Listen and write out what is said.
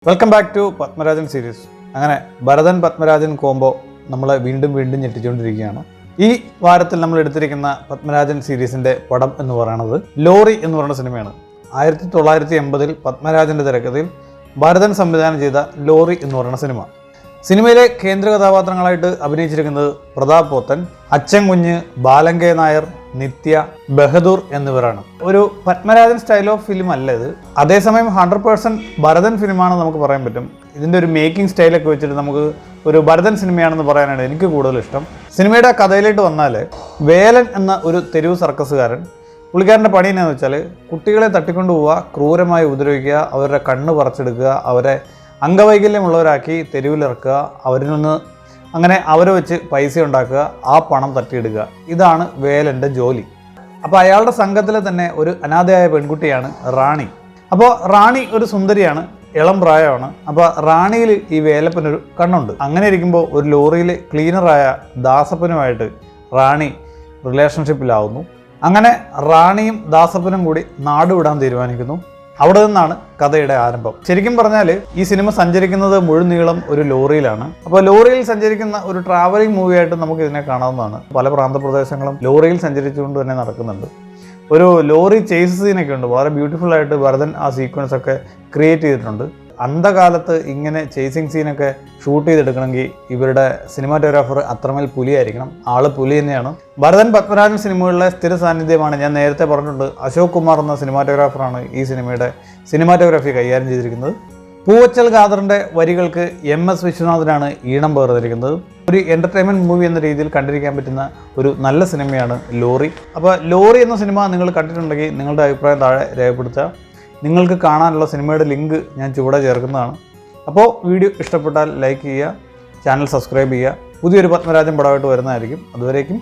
Welcome back to Padmarajan series. അങ്ങനെ Bharathan Padmarajan combo നമ്മളെ വീണ്ടും ഞെട്ടിച്ചുകൊണ്ടിരിക്കുകയാണ്. ഈ വാരത്തിൽ നമ്മൾ എടുത്തിരിക്കുന്ന പത്മരാജൻ സീരീസിന്റെ പടം എന്ന് പറയുന്നത് ലോറി എന്ന് പറയുന്ന സിനിമയാണ്. 1980 പത്മരാജന്റെ തിരക്കഥയിൽ ഭരതൻ സംവിധാനം ചെയ്ത ലോറി എന്ന് പറയുന്ന സിനിമ. സിനിമയിലെ കേന്ദ്ര കഥാപാത്രങ്ങളായിട്ട് അഭിനയിച്ചിരിക്കുന്നത് പ്രതാപ് പോത്തൻ, അച്ഛൻ കുഞ്ഞ്, ബാലങ്കെ നായർ, നിത്യ, ബഹദൂർ എന്നിവരാണ്. ഒരു പത്മരാജൻ സ്റ്റൈൽ ഓഫ് ഫിലിം അല്ല ഇത്. അതേസമയം 100% ഭരതൻ ഫിലിമാണെന്ന് നമുക്ക് പറയാൻ പറ്റും. ഇതിൻ്റെ ഒരു മേക്കിംഗ് സ്റ്റൈലൊക്കെ വെച്ചിട്ട് നമുക്ക് ഒരു ഭരതൻ സിനിമയാണെന്ന് പറയാനാണ് എനിക്ക് കൂടുതൽ ഇഷ്ടം. സിനിമയുടെ കഥയിലേക്ക് വന്നാൽ, വേലൻ എന്ന ഒരു തെരുവ് സർക്കസുകാരൻ, പുള്ളിക്കാരൻ്റെ പണി എന്നാന്ന് വെച്ചാൽ കുട്ടികളെ തട്ടിക്കൊണ്ടു പോവുക, ക്രൂരമായി ഉപദ്രവിക്കുക, അവരുടെ കണ്ണ് പറിച്ചെടുക്കുക, അവരെ അംഗവൈകല്യമുള്ളവരാക്കി തെരുവിലിറക്കുക, അവരിൽ നിന്ന് അങ്ങനെ അവരെ വെച്ച് പൈസ ഉണ്ടാക്കുക, ആ പണം തട്ടിയെടുക്കുക. ഇതാണ് വേലൻ്റെ ജോലി. അപ്പോൾ അയാളുടെ സംഘത്തിലെ തന്നെ ഒരു അനാഥയായ പെൺകുട്ടിയാണ് റാണി. അപ്പോൾ റാണി ഒരു സുന്ദരിയാണ്, ഇളം പ്രായമാണ്. അപ്പോൾ റാണിയിൽ ഈ വേലപ്പനൊരു കണ്ണുണ്ട്. അങ്ങനെ ഇരിക്കുമ്പോൾ ഒരു ലോറിയിൽ ക്ലീനറായ ദാസപ്പനുമായിട്ട് റാണി റിലേഷൻഷിപ്പിലാവുന്നു. അങ്ങനെ റാണിയും ദാസപ്പനും കൂടി നാടുവിടാൻ തീരുമാനിക്കുന്നു. അവിടെ നിന്നാണ് കഥയുടെ ആരംഭം. ശരിക്കും പറഞ്ഞാൽ ഈ സിനിമ സഞ്ചരിക്കുന്നത് മുഴുനീളം ഒരു ലോറിയിലാണ്. അപ്പോൾ ലോറിയിൽ സഞ്ചരിക്കുന്ന ഒരു ട്രാവലിംഗ് മൂവിയായിട്ട് നമുക്ക് ഇതിനെ കാണാവുന്നതാണ്. പല പ്രാന്തപ്രദേശങ്ങളും ലോറിയിൽ സഞ്ചരിച്ചുകൊണ്ട് തന്നെ നടക്കുന്നുണ്ട്. ഒരു ലോറി ചേസ് സീനൊക്കെ ഉണ്ട്. വളരെ ബ്യൂട്ടിഫുൾ ആയിട്ട് ഭരതൻ ആ സീക്വൻസ് ഒക്കെ ക്രിയേറ്റ് ചെയ്തിട്ടുണ്ട്. അന്ധകാലത്ത് ഇങ്ങനെ ചേസിങ് സീനൊക്കെ ഷൂട്ട് ചെയ്തെടുക്കണമെങ്കിൽ ഇവരുടെ സിനിമാറ്റോഗ്രാഫർ അത്രമേൽ പുലിയായിരിക്കണം. ആള് പുലി തന്നെയാണ്. ഭരതൻ പത്മരാജൻ സിനിമകളിലെ സ്ഥിര സാന്നിധ്യമാണ്. ഞാൻ നേരത്തെ പറഞ്ഞിട്ടുണ്ട്, അശോക് കുമാർ എന്ന സിനിമാറ്റോഗ്രാഫറാണ് ഈ സിനിമയുടെ സിനിമാറ്റോഗ്രാഫി കൈകാര്യം ചെയ്തിരിക്കുന്നത്. പൂവച്ചൽ ഖാദറിൻ്റെ വരികൾക്ക് MS വിശ്വനാഥനാണ് ഈണം പകർന്നിരിക്കുന്നത്. ഒരു എൻ്റർടൈൻമെൻറ്റ് മൂവി എന്ന രീതിയിൽ കണ്ടിരിക്കാൻ പറ്റുന്ന ഒരു നല്ല സിനിമയാണ് ലോറി. അപ്പോൾ ലോറി എന്ന സിനിമ നിങ്ങൾ കണ്ടിട്ടുണ്ടെങ്കിൽ നിങ്ങളുടെ അഭിപ്രായം താഴെ രേഖപ്പെടുത്തുക. നിങ്ങൾക്ക് കാണാനുള്ള സിനിമയുടെ ലിങ്ക് ഞാൻ ചുവടെ ചേർക്കുന്നതാണ്. അപ്പോൾ വീഡിയോ ഇഷ്ടപ്പെട്ടാൽ ലൈക്ക് ചെയ്യുക, ചാനൽ സബ്സ്ക്രൈബ് ചെയ്യുക. പുതിയൊരു പത്മരാജൻ പടമായിട്ട് വരുന്നതായിരിക്കും. അതുവരേക്കും